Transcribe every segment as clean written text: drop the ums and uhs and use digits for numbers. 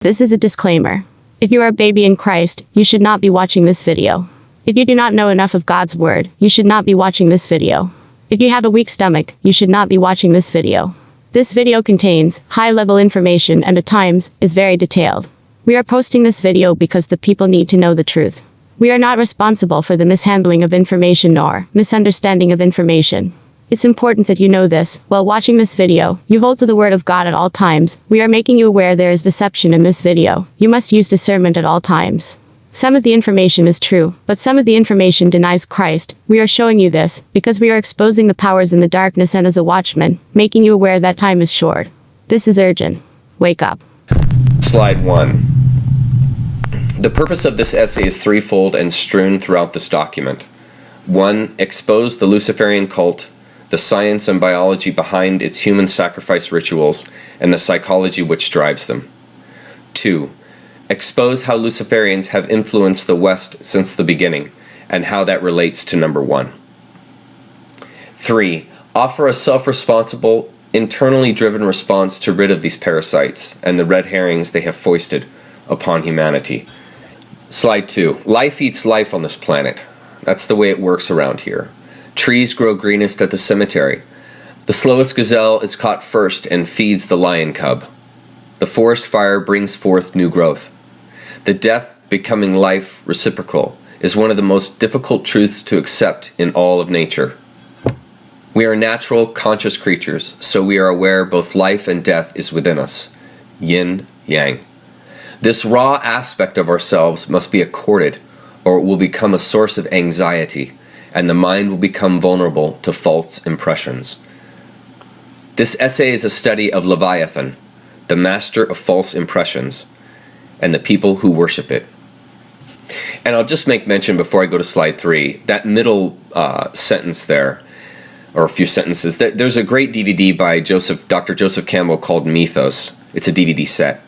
This is a disclaimer. If you are a baby in Christ, you should not be watching this video. If you do not know enough of God's word, you should not be watching this video. If you have a weak stomach, you should not be watching this video. This video contains high-level information and at times is very detailed. We are posting this video because the people need to know the truth. We are not responsible for the mishandling of information nor misunderstanding of information. It's important that you know this. While watching this video, you hold to the word of God at all times. We are making you aware there is deception in this video. You must use discernment at all times. Some of the information is true, but some of the information denies Christ. We are showing you this because we are exposing the powers in the darkness and as a watchman, making you aware that time is short. This is urgent. Wake up. Slide 1. The purpose of this essay is threefold and strewn throughout this document. 1. Expose the Luciferian cult, the science and biology behind its human sacrifice rituals, and the psychology which drives them. 2. Expose how Luciferians have influenced the West since the beginning, and how that relates to number 1. 3. Offer a self-responsible, internally driven response to rid of these parasites and the red herrings they have foisted upon humanity. Slide 2. Life eats life on this planet. That's the way it works around here. Trees grow greenest at the cemetery. The slowest gazelle is caught first and feeds the lion cub. The forest fire brings forth new growth. The death becoming life reciprocal is one of the most difficult truths to accept in all of nature. We are natural, conscious creatures, so we are aware both life and death is within us. Yin, yang. This raw aspect of ourselves must be accorded, or it will become a source of anxiety, and the mind will become vulnerable to false impressions. This essay is a study of Leviathan, the master of false impressions, and the people who worship it. And I'll just make mention before I go to slide 3, that middle sentence there, or a few sentences, there's a great DVD by Dr. Joseph Campbell called Mythos. It's a DVD set.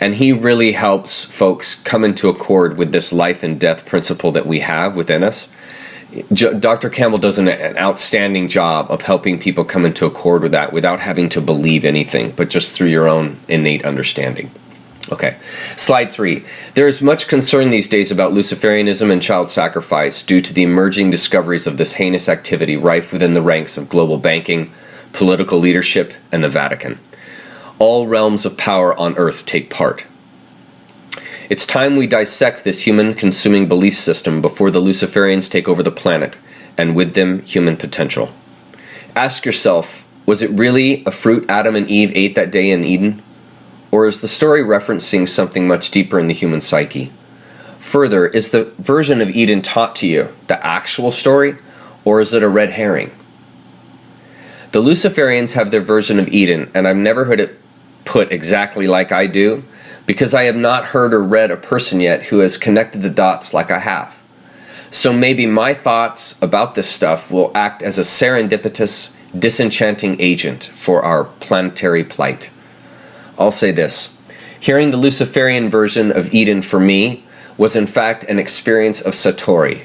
And he really helps folks come into accord with this life and death principle that we have within us. Dr. Campbell does an outstanding job of helping people come into accord with that without having to believe anything, but just through your own innate understanding. Okay, slide 3. There is much concern these days about Luciferianism and child sacrifice due to the emerging discoveries of this heinous activity rife within the ranks of global banking, political leadership, and the Vatican. All realms of power on earth take part. It's time we dissect this human-consuming belief system before the Luciferians take over the planet, and with them, human potential. Ask yourself, was it really a fruit Adam and Eve ate that day in Eden? Or is the story referencing something much deeper in the human psyche? Further, is the version of Eden taught to you the actual story, or is it a red herring? The Luciferians have their version of Eden, and I've never heard it put exactly like I do, because I have not heard or read a person yet who has connected the dots like I have. So maybe my thoughts about this stuff will act as a serendipitous, disenchanting agent for our planetary plight. I'll say this. Hearing the Luciferian version of Eden for me was in fact an experience of Satori.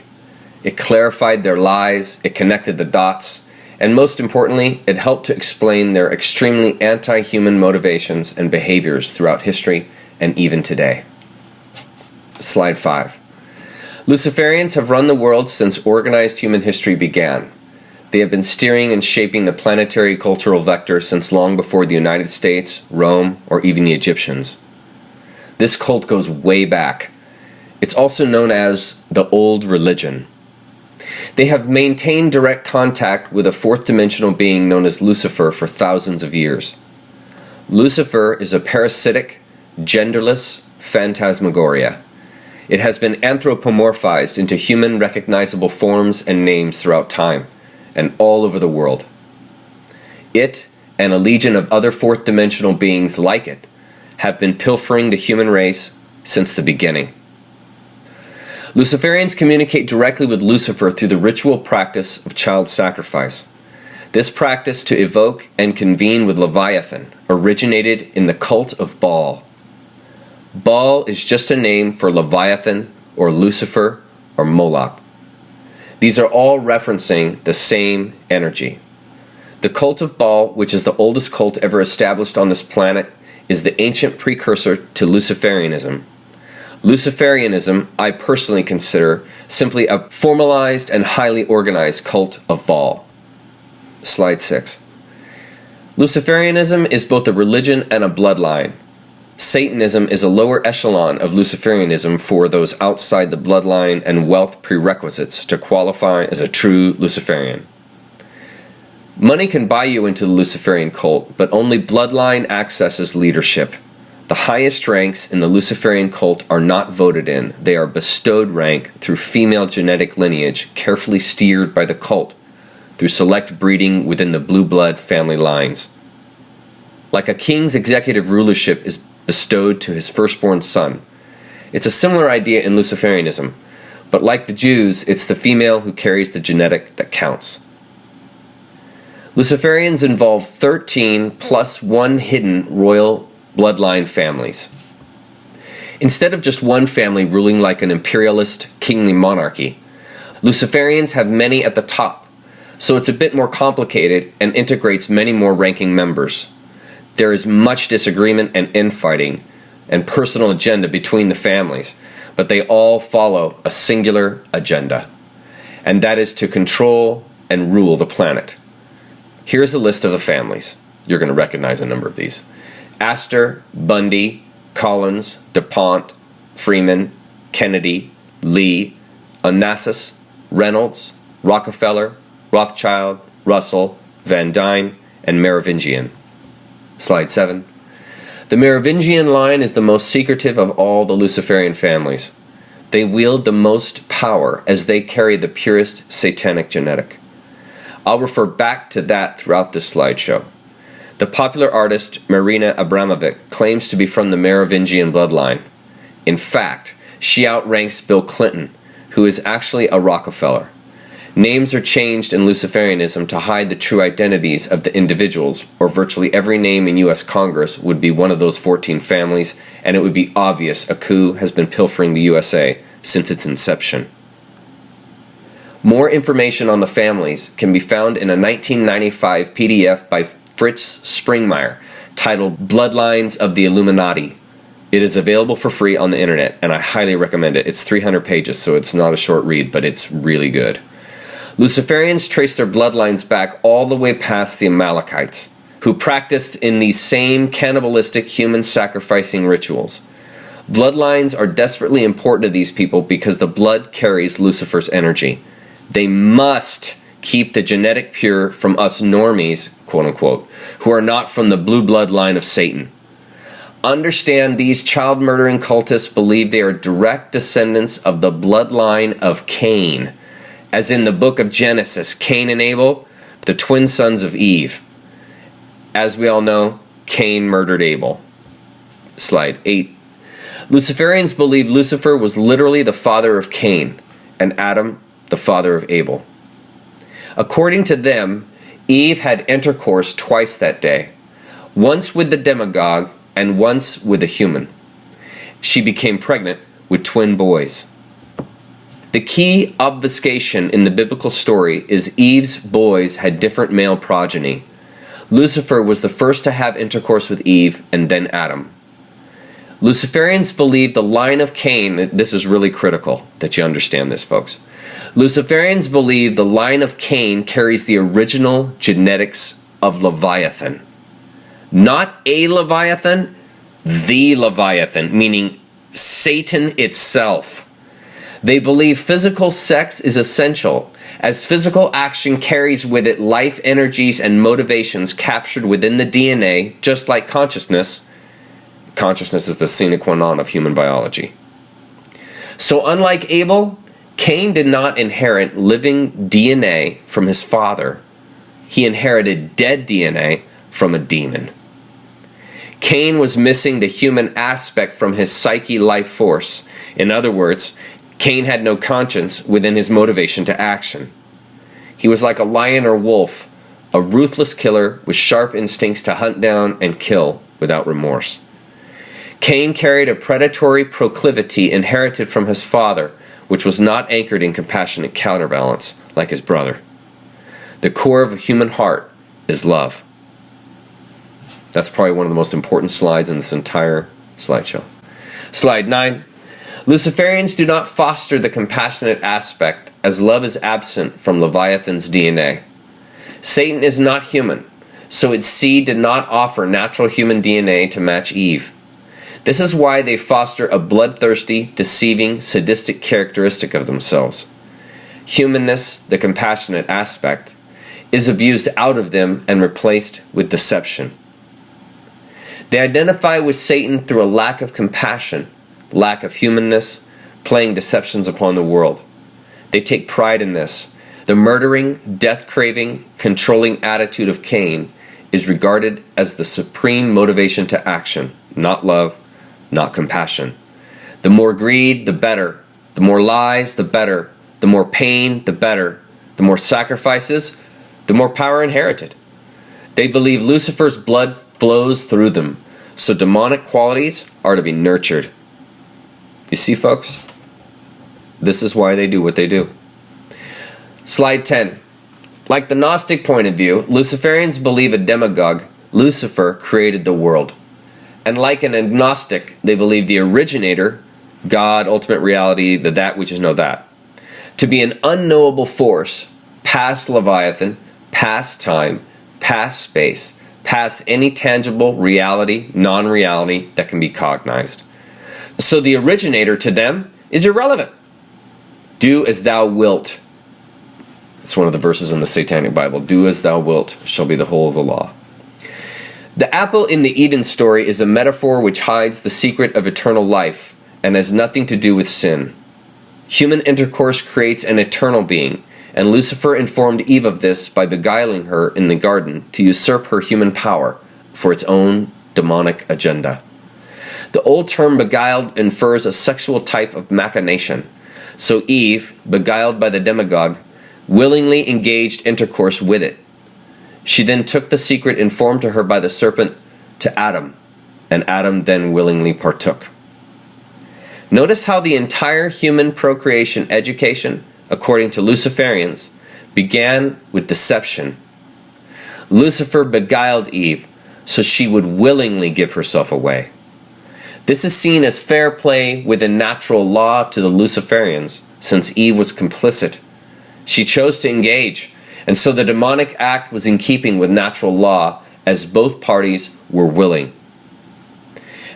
It clarified their lies, it connected the dots, and most importantly, it helped to explain their extremely anti-human motivations and behaviors throughout history and even today. Slide 5. Luciferians have run the world since organized human history began. They have been steering and shaping the planetary cultural vector since long before the United States, Rome, or even the Egyptians. This cult goes way back. It's also known as the Old Religion. They have maintained direct contact with a fourth-dimensional being known as Lucifer for thousands of years. Lucifer is a parasitic, genderless phantasmagoria. It has been anthropomorphized into human recognizable forms and names throughout time, and all over the world. It, and a legion of other fourth-dimensional beings like it, have been pilfering the human race since the beginning. Luciferians communicate directly with Lucifer through the ritual practice of child sacrifice. This practice to evoke and convene with Leviathan originated in the cult of Baal. Baal is just a name for Leviathan or Lucifer or Moloch. These are all referencing the same energy. The cult of Baal, which is the oldest cult ever established on this planet, is the ancient precursor to Luciferianism. Luciferianism, I personally consider simply a formalized and highly organized cult of Baal. Slide 6. Luciferianism is both a religion and a bloodline. Satanism is a lower echelon of Luciferianism for those outside the bloodline and wealth prerequisites to qualify as a true Luciferian. Money can buy you into the Luciferian cult, but only bloodline accesses leadership. The highest ranks in the Luciferian cult are not voted in. They are bestowed rank through female genetic lineage carefully steered by the cult through select breeding within the blue blood family lines. Like a king's executive rulership is bestowed to his firstborn son. It's a similar idea in Luciferianism, but like the Jews, it's the female who carries the genetic that counts. Luciferians involve 13 plus one hidden royal bloodline families. Instead of just one family ruling like an imperialist kingly monarchy, Luciferians have many at the top, so it's a bit more complicated and integrates many more ranking members. There is much disagreement and infighting and personal agenda between the families, but they all follow a singular agenda, and that is to control and rule the planet. Here's a list of the families. You're going to recognize a number of these. Astor, Bundy, Collins, DuPont, Freeman, Kennedy, Lee, Onassis, Reynolds, Rockefeller, Rothschild, Russell, Van Dyne, and Merovingian. Slide 7. The Merovingian line is the most secretive of all the Luciferian families. They wield the most power as they carry the purest satanic genetic. I'll refer back to that throughout this slideshow. The popular artist Marina Abramovic claims to be from the Merovingian bloodline. In fact, she outranks Bill Clinton, who is actually a Rockefeller. Names are changed in Luciferianism to hide the true identities of the individuals, or virtually every name in U.S. Congress would be one of those 14 families, and it would be obvious a coup has been pilfering the USA since its inception. More information on the families can be found in a 1995 PDF by Fritz Springmeier titled Bloodlines of the Illuminati. It is available for free on the internet, and I highly recommend it. It's 300 pages, so it's not a short read, but it's really good. Luciferians trace their bloodlines back all the way past the Amalekites, who practiced in these same cannibalistic human sacrificing rituals. Bloodlines are desperately important to these people because the blood carries Lucifer's energy. They must keep the genetic pure from us normies, quote unquote, who are not from the blue blood line of Satan. Understand these child-murdering cultists believe they are direct descendants of the bloodline of Cain, as in the book of Genesis, Cain and Abel, the twin sons of Eve. As we all know, Cain murdered Abel. Slide 8. Luciferians believe Lucifer was literally the father of Cain, and Adam the father of Abel. According to them, Eve had intercourse twice that day, once with the demagogue and once with a human. She became pregnant with twin boys. The key obfuscation in the biblical story is Eve's boys had different male progeny. Lucifer was the first to have intercourse with Eve and then Adam. Luciferians believe the line of Cain, this is really critical that you understand this, folks. Luciferians believe the line of Cain carries the original genetics of Leviathan. Not a Leviathan, the Leviathan, meaning Satan itself. They believe physical sex is essential, as physical action carries with it life energies and motivations captured within the DNA, just like consciousness. Consciousness is the sine qua non of human biology. So unlike Abel, Cain did not inherit living DNA from his father. He inherited dead DNA from a demon. Cain was missing the human aspect from his psyche life force. In other words, Cain had no conscience within his motivation to action. He was like a lion or wolf, a ruthless killer with sharp instincts to hunt down and kill without remorse. Cain carried a predatory proclivity inherited from his father, which was not anchored in compassionate counterbalance like his brother. The core of a human heart is love. That's probably one of the most important slides in this entire slideshow. Slide 9. Luciferians do not foster the compassionate aspect, as love is absent from Leviathan's DNA. Satan is not human, so its seed did not offer natural human DNA to match Eve. This is why they foster a bloodthirsty, deceiving, sadistic characteristic of themselves. Humanness, the compassionate aspect, is abused out of them and replaced with deception. They identify with Satan through a lack of compassion, lack of humanness, playing deceptions upon the world. They take pride in this. The murdering, death-craving, controlling attitude of Cain is regarded as the supreme motivation to action, not love, not compassion. The more greed, the better. The more lies, the better. The more pain, the better. The more sacrifices, the more power inherited. They believe Lucifer's blood flows through them, so demonic qualities are to be nurtured. You see, folks? This is why they do what they do. Slide 10. Like the Gnostic point of view, Luciferians believe a demagogue, Lucifer, created the world. And like an agnostic, they believe the originator, God, ultimate reality, the that which is no that, to be an unknowable force, past Leviathan, past time, past space, past any tangible reality, non-reality that can be cognized. So the originator to them is irrelevant. Do as thou wilt. It's one of the verses in the Satanic Bible. Do as thou wilt shall be the whole of the law. The apple in the Eden story is a metaphor which hides the secret of eternal life and has nothing to do with sin. Human intercourse creates an eternal being, and Lucifer informed Eve of this by beguiling her in the garden to usurp her human power for its own demonic agenda. The old term beguiled infers a sexual type of machination, so Eve, beguiled by the demagogue, willingly engaged intercourse with it. She then took the secret informed to her by the serpent to Adam, and Adam then willingly partook. Notice how the entire human procreation education, according to Luciferians, began with deception. Lucifer beguiled Eve so she would willingly give herself away. This is seen as fair play within natural law to the Luciferians, since Eve was complicit. She chose to engage, and so the demonic act was in keeping with natural law, as both parties were willing.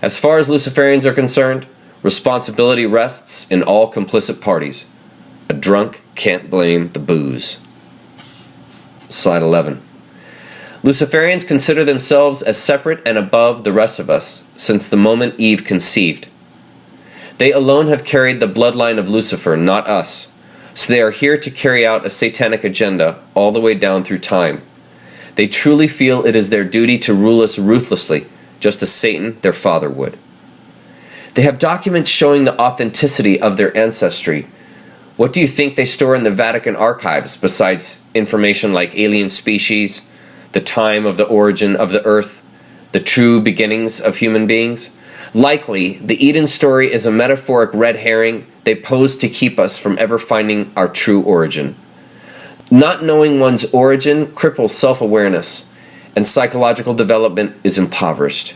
As far as Luciferians are concerned, responsibility rests in all complicit parties. A drunk can't blame the booze. Slide 11. Luciferians consider themselves as separate and above the rest of us since the moment Eve conceived. They alone have carried the bloodline of Lucifer, not us. So they are here to carry out a satanic agenda all the way down through time. They truly feel it is their duty to rule us ruthlessly, just as Satan, their father, would. They have documents showing the authenticity of their ancestry. What do you think they store in the Vatican archives besides information like alien species, the time of the origin of the earth, the true beginnings of human beings? Likely, the Eden story is a metaphoric red herring they pose to keep us from ever finding our true origin. Not knowing one's origin cripples self-awareness, and psychological development is impoverished.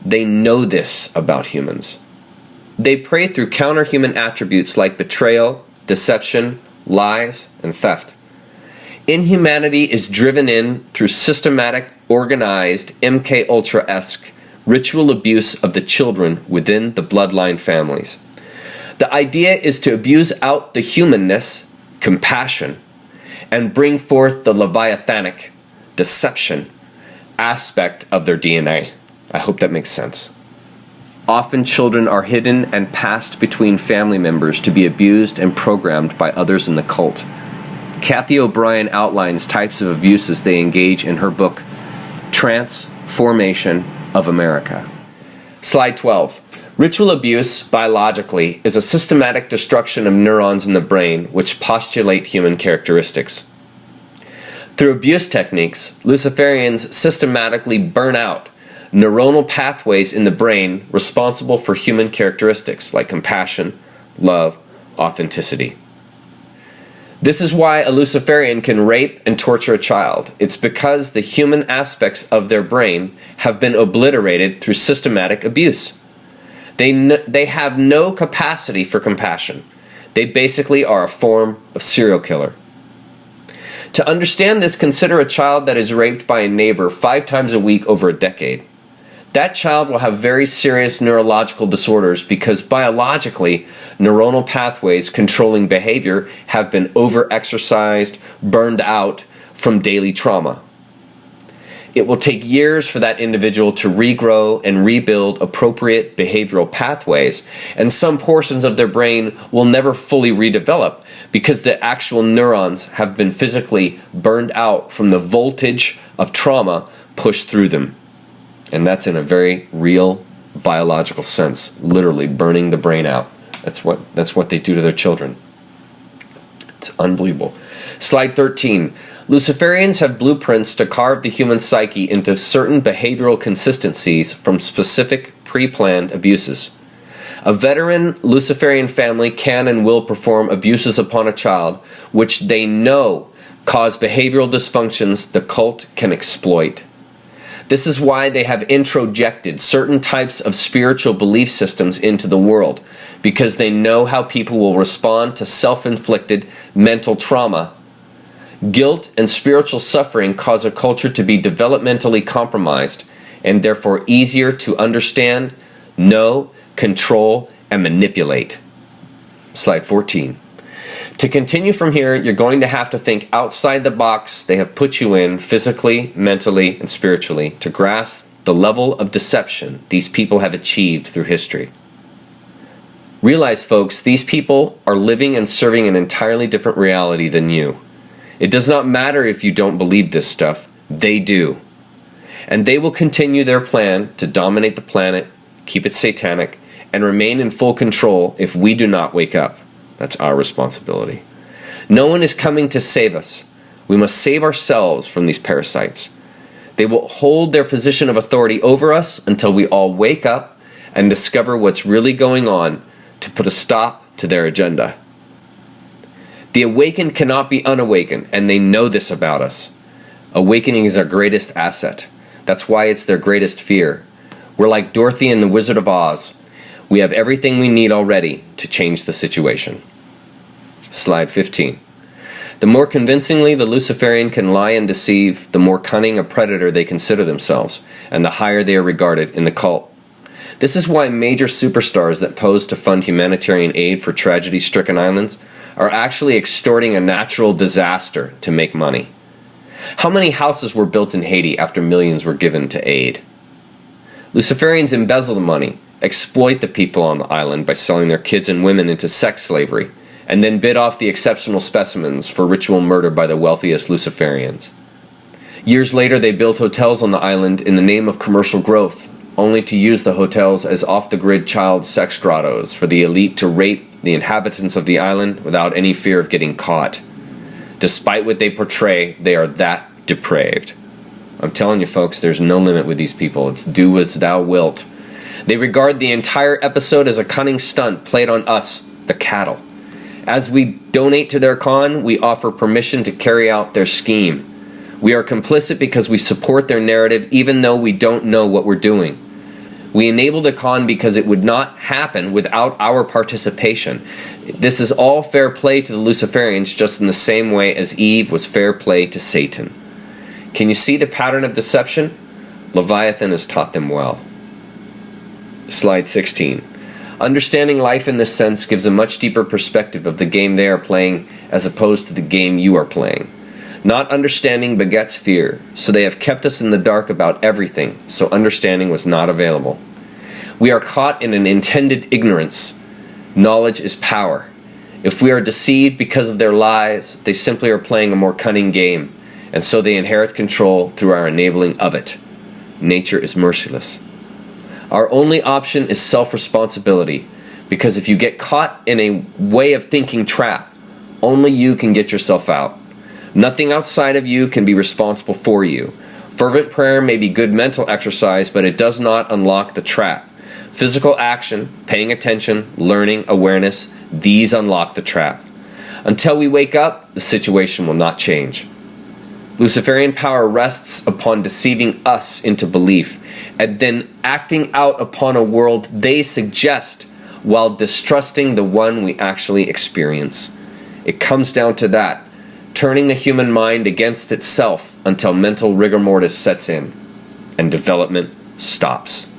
They know this about humans. They prey through counter-human attributes like betrayal, deception, lies, and theft. Inhumanity is driven in through systematic, organized, MK Ultra-esque ritual abuse of the children within the bloodline families. The idea is to abuse out the humanness, compassion, and bring forth the leviathanic, deception, aspect of their DNA. I hope that makes sense. Often children are hidden and passed between family members to be abused and programmed by others in the cult. Kathy O'Brien outlines types of abuses they engage in her book, Transformation of America. Slide 12. Ritual abuse, biologically, is a systematic destruction of neurons in the brain which postulate human characteristics. Through abuse techniques, Luciferians systematically burn out neuronal pathways in the brain responsible for human characteristics like compassion, love, authenticity. This is why a Luciferian can rape and torture a child. It's because the human aspects of their brain have been obliterated through systematic abuse. They have no capacity for compassion. They basically are a form of serial killer. To understand this, consider a child that is raped by a neighbor 5 times a week over a decade. That child will have very serious neurological disorders because biologically, neuronal pathways controlling behavior have been over-exercised, burned out from daily trauma. It will take years for that individual to regrow and rebuild appropriate behavioral pathways, and some portions of their brain will never fully redevelop because the actual neurons have been physically burned out from the voltage of trauma pushed through them. And that's in a very real biological sense, literally burning the brain out. That's what they do to their children. It's unbelievable. Slide 13. Luciferians have blueprints to carve the human psyche into certain behavioral consistencies from specific pre-planned abuses. A veteran Luciferian family can and will perform abuses upon a child which they know cause behavioral dysfunctions the cult can exploit. This is why they have introjected certain types of spiritual belief systems into the world, because they know how people will respond to self-inflicted mental trauma. Guilt and spiritual suffering cause a culture to be developmentally compromised and therefore easier to understand, know, control, and manipulate. Slide 14. To continue from here, you're going to have to think outside the box they have put you in physically, mentally, and spiritually to grasp the level of deception these people have achieved through history. Realize, folks, these people are living and serving an entirely different reality than you. It does not matter if you don't believe this stuff, they do. And they will continue their plan to dominate the planet, keep it satanic, and remain in full control if we do not wake up. That's our responsibility. No one is coming to save us. We must save ourselves from these parasites. They will hold their position of authority over us until we all wake up and discover what's really going on to put a stop to their agenda. The awakened cannot be unawakened, and they know this about us. Awakening is our greatest asset. That's why it's their greatest fear. We're like Dorothy and the Wizard of Oz. We have everything we need already to change the situation. Slide 15. The more convincingly the Luciferian can lie and deceive, the more cunning a predator they consider themselves, and the higher they are regarded in the cult. This is why major superstars that pose to fund humanitarian aid for tragedy-stricken islands are actually extorting a natural disaster to make money. How many houses were built in Haiti after millions were given to aid? Luciferians embezzle the money, exploit the people on the island by selling their kids and women into sex slavery, and then bid off the exceptional specimens for ritual murder by the wealthiest Luciferians. Years later, they built hotels on the island in the name of commercial growth, only to use the hotels as off-the-grid child sex grottos for the elite to rape the inhabitants of the island without any fear of getting caught. Despite what they portray, they are that depraved. I'm telling you, folks, there's no limit with these people. It's do as thou wilt. They regard the entire episode as a cunning stunt played on us, the cattle. As we donate to their con, we offer permission to carry out their scheme. We are complicit because we support their narrative even though we don't know what we're doing. We enable the con because it would not happen without our participation. This is all fair play to the Luciferians, just in the same way as Eve was fair play to Satan. Can you see the pattern of deception? Leviathan has taught them well. Slide 16. Understanding life in this sense gives a much deeper perspective of the game they are playing as opposed to the game you are playing. Not understanding begets fear, so they have kept us in the dark about everything, so understanding was not available. We are caught in an intended ignorance. Knowledge is power. If we are deceived because of their lies, they simply are playing a more cunning game, and so they inherit control through our enabling of it. Nature is merciless. Our only option is self-responsibility, because if you get caught in a way of thinking trap, only you can get yourself out. Nothing outside of you can be responsible for you. Fervent prayer may be good mental exercise, but it does not unlock the trap. Physical action, paying attention, learning, awareness, these unlock the trap. Until we wake up, the situation will not change. Luciferian power rests upon deceiving us into belief and then acting out upon a world they suggest while distrusting the one we actually experience. It comes down to that, turning the human mind against itself until mental rigor mortis sets in and development stops.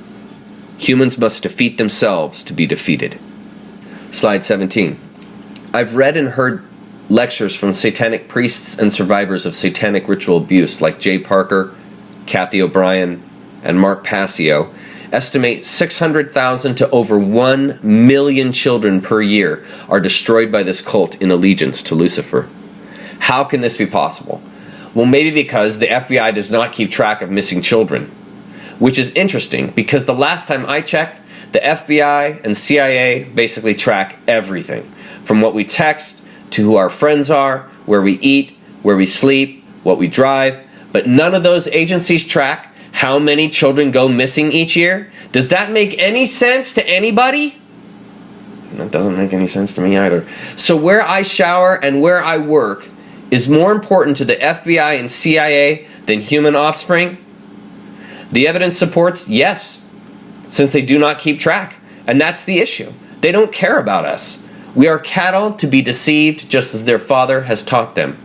Humans must defeat themselves to be defeated. Slide 17. I've read and heard lectures from satanic priests and survivors of satanic ritual abuse like Jay Parker, Kathy O'Brien, and Mark Passio estimate 600,000 to over 1 million children per year are destroyed by this cult in allegiance to Lucifer. How can this be possible? Well, maybe because the FBI does not keep track of missing children, which is interesting because the last time I checked, the FBI and CIA basically track everything, from what we text to who our friends are, where we eat, where we sleep, what we drive, but none of those agencies track how many children go missing each year. Does that make any sense to anybody? That doesn't make any sense to me either. So where I shower and where I work is more important to the FBI and CIA than human offspring? The evidence supports yes, since they do not keep track. And that's the issue. They don't care about us. We are cattle to be deceived just as their father has taught them.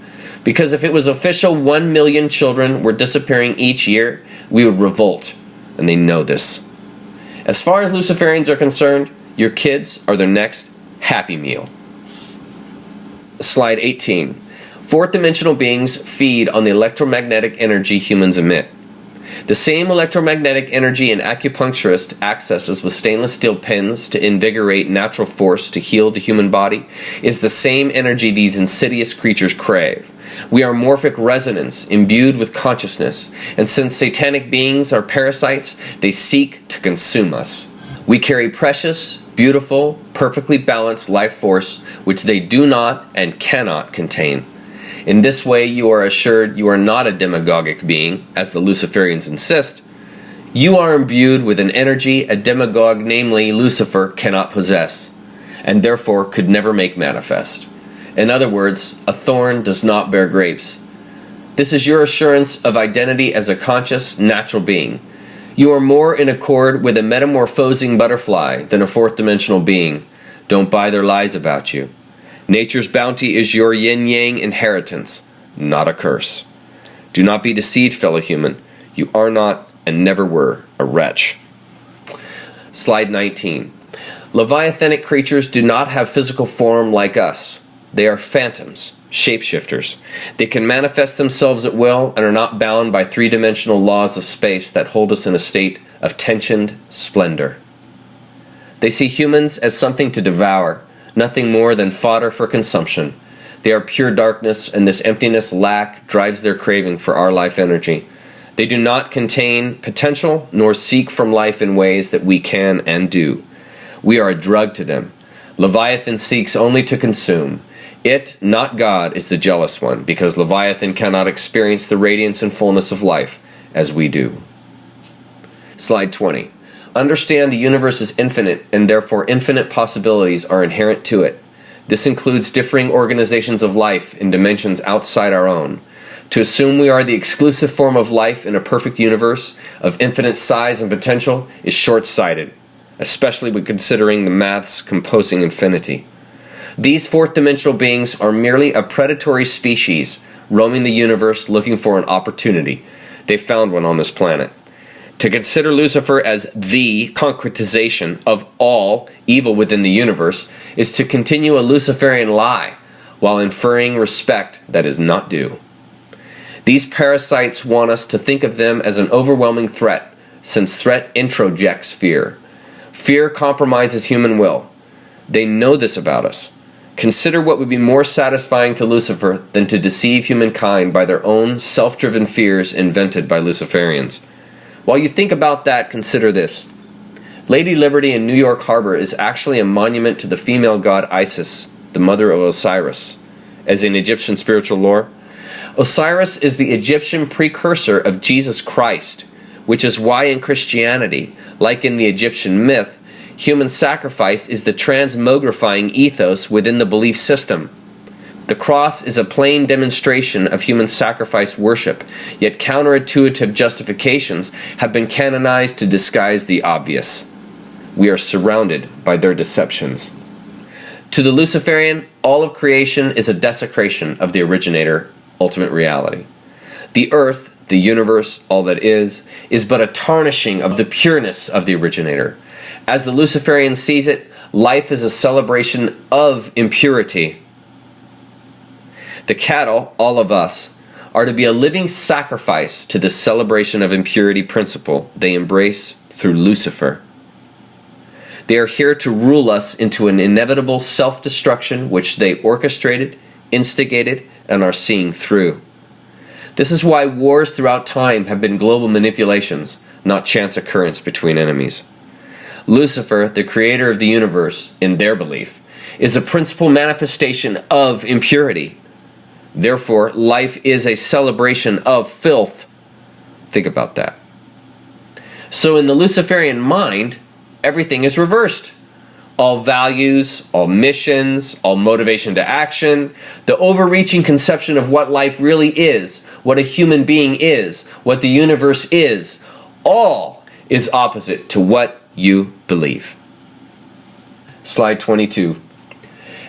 Because if it was official 1 million children were disappearing each year, we would revolt. And they know this. As far as Luciferians are concerned, your kids are their next Happy Meal. Slide 18. Fourth dimensional beings feed on the electromagnetic energy humans emit. The same electromagnetic energy an acupuncturist accesses with stainless steel pins to invigorate natural force to heal the human body is the same energy these insidious creatures crave. We are morphic resonance imbued with consciousness, and since satanic beings are parasites, they seek to consume us. We carry precious, beautiful, perfectly balanced life force which they do not and cannot contain. In this way, you are assured you are not a demagogic being, as the Luciferians insist. You are imbued with an energy a demagogue, namely Lucifer, cannot possess, and therefore could never make manifest. In other words, a thorn does not bear grapes. This is your assurance of identity as a conscious, natural being. You are more in accord with a metamorphosing butterfly than a fourth-dimensional being. Don't buy their lies about you. Nature's bounty is your yin-yang inheritance, not a curse. Do not be deceived, fellow human. You are not and never were a wretch. Slide 19. Leviathanic creatures do not have physical form like us. They are phantoms, shapeshifters. They can manifest themselves at will and are not bound by three-dimensional laws of space that hold us in a state of tensioned splendor. They see humans as something to devour, nothing more than fodder for consumption. They are pure darkness, and this emptiness lack drives their craving for our life energy. They do not contain potential nor seek from life in ways that we can and do. We are a drug to them. Leviathan seeks only to consume. It, not God, is the jealous one, because Leviathan cannot experience the radiance and fullness of life as we do. Slide 20. Understand the universe is infinite, and therefore infinite possibilities are inherent to it. This includes differing organizations of life in dimensions outside our own. To assume we are the exclusive form of life in a perfect universe of infinite size and potential is short-sighted, especially when considering the maths composing infinity. These fourth-dimensional beings are merely a predatory species roaming the universe looking for an opportunity. They found one on this planet. To consider Lucifer as the concretization of all evil within the universe is to continue a Luciferian lie while inferring respect that is not due. These parasites want us to think of them as an overwhelming threat, since threat introjects fear. Fear compromises human will. They know this about us. Consider what would be more satisfying to Lucifer than to deceive humankind by their own self-driven fears invented by Luciferians. While you think about that, consider this. Lady Liberty in New York Harbor is actually a monument to the female god Isis, the mother of Osiris, as in Egyptian spiritual lore. Osiris is the Egyptian precursor of Jesus Christ, which is why in Christianity, like in the Egyptian myth, human sacrifice is the transmogrifying ethos within the belief system. The cross is a plain demonstration of human sacrifice worship, yet counterintuitive justifications have been canonized to disguise the obvious. We are surrounded by their deceptions. To the Luciferian, all of creation is a desecration of the originator, ultimate reality. The earth, the universe, all that is but a tarnishing of the pureness of the originator. As the Luciferian sees it, life is a celebration of impurity. The cattle, all of us, are to be a living sacrifice to this celebration of impurity principle they embrace through Lucifer. They are here to rule us into an inevitable self-destruction which they orchestrated, instigated, and are seeing through. This is why wars throughout time have been global manipulations, not chance occurrence between enemies. Lucifer, the creator of the universe, in their belief, is a principal manifestation of impurity. Therefore, life is a celebration of filth. Think about that. So in the Luciferian mind, everything is reversed. All values, all missions, all motivation to action, the overreaching conception of what life really is, what a human being is, what the universe is, all is opposite to what you believe. Slide 22.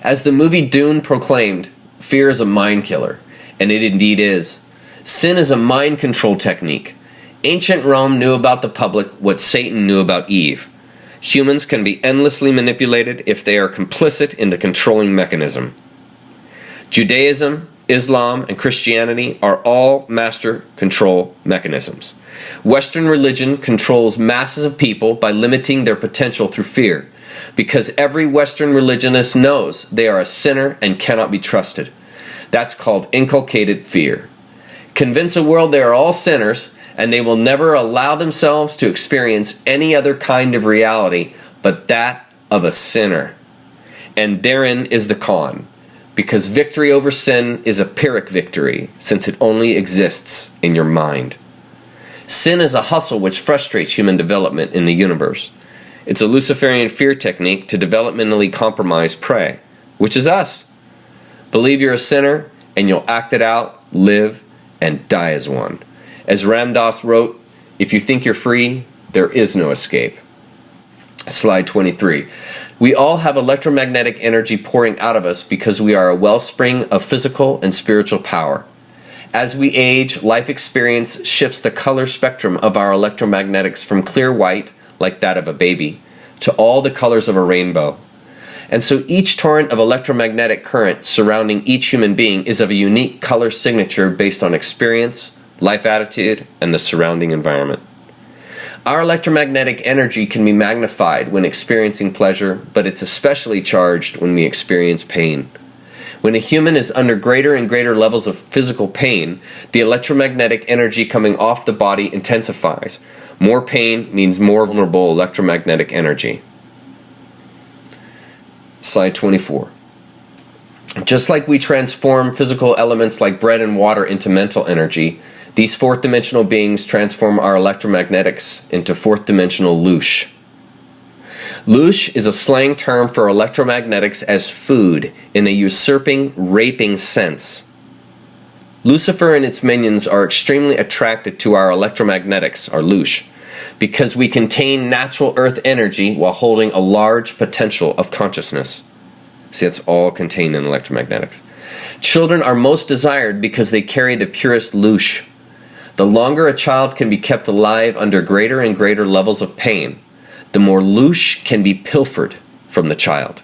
As the movie Dune proclaimed, fear is a mind killer, and it indeed is. Sin is a mind control technique. Ancient Rome knew about the public what Satan knew about Eve. Humans can be endlessly manipulated if they are complicit in the controlling mechanism. Judaism, Islam, and Christianity are all master control mechanisms. Western religion controls masses of people by limiting their potential through fear, because every Western religionist knows they are a sinner and cannot be trusted. That's called inculcated fear. Convince a world they are all sinners, and they will never allow themselves to experience any other kind of reality but that of a sinner. And therein is the con, because victory over sin is a Pyrrhic victory, since it only exists in your mind. Sin is a hustle which frustrates human development in the universe. It's a Luciferian fear technique to developmentally compromise prey, which is us. Believe you're a sinner, and you'll act it out, live, and die as one. As Ram Dass wrote, if you think you're free, there is no escape. Slide 23. We all have electromagnetic energy pouring out of us because we are a wellspring of physical and spiritual power. As we age, life experience shifts the color spectrum of our electromagnetics from clear white, like that of a baby, to all the colors of a rainbow. And so each torrent of electromagnetic current surrounding each human being is of a unique color signature based on experience, life attitude, and the surrounding environment. Our electromagnetic energy can be magnified when experiencing pleasure, but it's especially charged when we experience pain. When a human is under greater and greater levels of physical pain, the electromagnetic energy coming off the body intensifies. More pain means more vulnerable electromagnetic energy. Slide 24. Just like we transform physical elements like bread and water into mental energy, these fourth-dimensional beings transform our electromagnetics into fourth-dimensional loosh. Loosh is a slang term for electromagnetics as food in a usurping, raping sense. Lucifer and its minions are extremely attracted to our electromagnetics, our loosh, because we contain natural earth energy while holding a large potential of consciousness. See, it's all contained in electromagnetics. Children are most desired because they carry the purest loosh. The longer a child can be kept alive under greater and greater levels of pain, the more loosh can be pilfered from the child.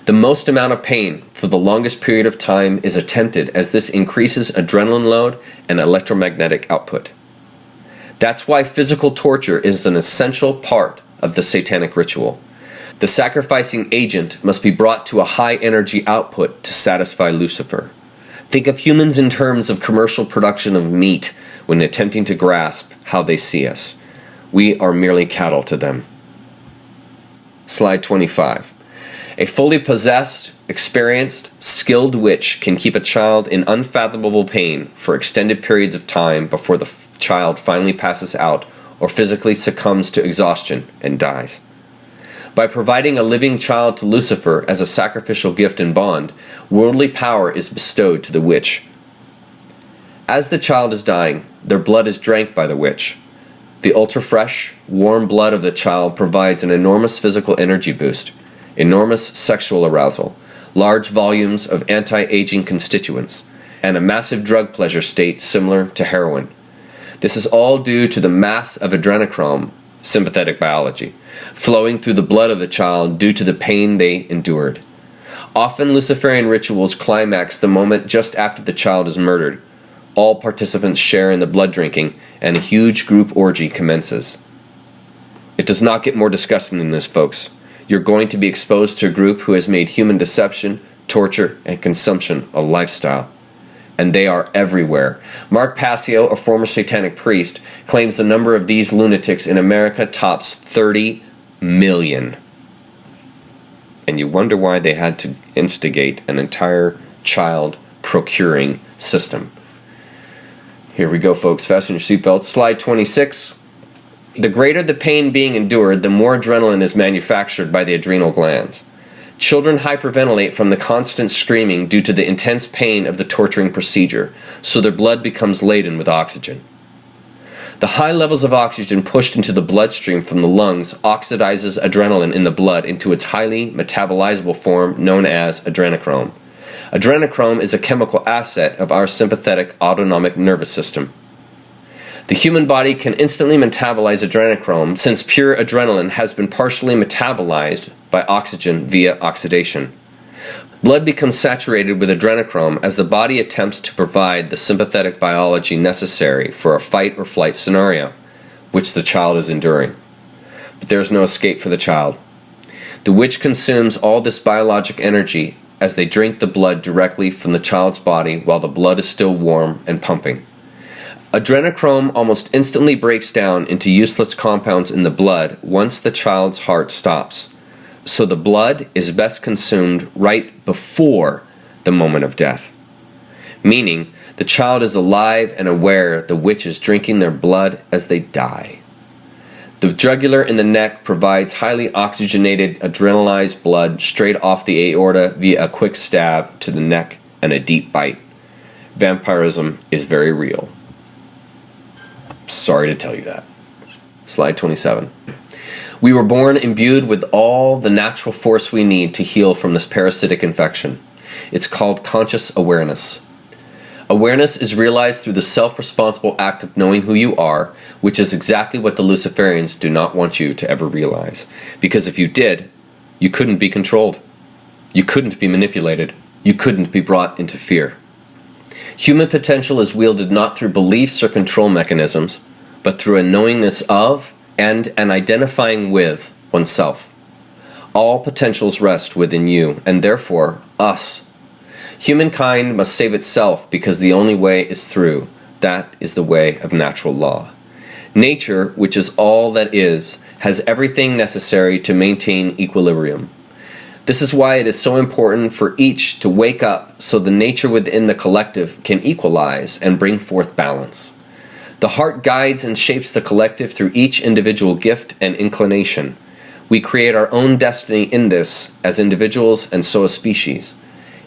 The most amount of pain for the longest period of time is attempted as this increases adrenaline load and electromagnetic output. That's why physical torture is an essential part of the satanic ritual. The sacrificing agent must be brought to a high energy output to satisfy Lucifer. Think of humans in terms of commercial production of meat when attempting to grasp how they see us. We are merely cattle to them. Slide 25. A fully possessed, experienced, skilled witch can keep a child in unfathomable pain for extended periods of time before the child finally passes out or physically succumbs to exhaustion and dies. By providing a living child to Lucifer as a sacrificial gift and bond, worldly power is bestowed to the witch. As the child is dying, their blood is drank by the witch. The ultra-fresh, warm blood of the child provides an enormous physical energy boost, enormous sexual arousal, large volumes of anti-aging constituents, and a massive drug pleasure state similar to heroin. This is all due to the mass of adrenochrome, sympathetic biology, flowing through the blood of the child due to the pain they endured. Often Luciferian rituals climax the moment just after the child is murdered. All participants share in the blood drinking, and a huge group orgy commences. It does not get more disgusting than this, folks. You're going to be exposed to a group who has made human deception, torture, and consumption a lifestyle. And they are everywhere. Mark Passio, a former satanic priest, claims the number of these lunatics in America tops 30 million. And you wonder why they had to instigate an entire child procuring system. Here we go, folks. Fasten your seatbelts. Slide 26. The greater the pain being endured, the more adrenaline is manufactured by the adrenal glands. Children hyperventilate from the constant screaming due to the intense pain of the torturing procedure, so their blood becomes laden with oxygen. The high levels of oxygen pushed into the bloodstream from the lungs oxidizes adrenaline in the blood into its highly metabolizable form known as adrenochrome. Adrenochrome is a chemical asset of our sympathetic autonomic nervous system. The human body can instantly metabolize adrenochrome since pure adrenaline has been partially metabolized by oxygen via oxidation. Blood becomes saturated with adrenochrome as the body attempts to provide the sympathetic biology necessary for a fight or flight scenario, which the child is enduring. But there is no escape for the child. The witch consumes all this biologic energy as they drink the blood directly from the child's body while the blood is still warm and pumping. Adrenochrome almost instantly breaks down into useless compounds in the blood once the child's heart stops. So the blood is best consumed right before the moment of death. Meaning, the child is alive and aware the witch is drinking their blood as they die. The jugular in the neck provides highly oxygenated adrenalized blood straight off the aorta via a quick stab to the neck and a deep bite. Vampirism is very real. Sorry to tell you that. Slide 27. We were born imbued with all the natural force we need to heal from this parasitic infection. It's called conscious awareness. Awareness is realized through the self-responsible act of knowing who you are, which is exactly what the Luciferians do not want you to ever realize. Because if you did, you couldn't be controlled. You couldn't be manipulated. You couldn't be brought into fear. Human potential is wielded not through beliefs or control mechanisms, but through a knowingness of and an identifying with oneself. All potentials rest within you, and therefore, us. Humankind must save itself because the only way is through. That is the way of natural law. Nature, which is all that is, has everything necessary to maintain equilibrium. This is why it is so important for each to wake up so the nature within the collective can equalize and bring forth balance. The heart guides and shapes the collective through each individual gift and inclination. We create our own destiny in this as individuals and so as species.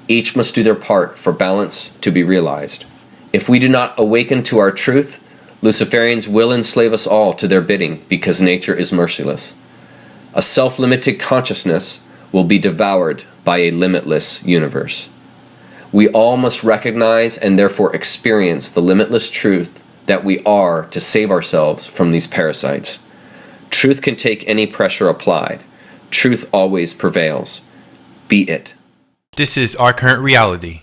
Each must do their part for balance to be realized. If we do not awaken to our truth, Luciferians will enslave us all to their bidding because nature is merciless. A self-limited consciousness will be devoured by a limitless universe. We all must recognize and therefore experience the limitless truth that we are to save ourselves from these parasites. Truth can take any pressure applied. Truth always prevails. Be it. This is our current reality.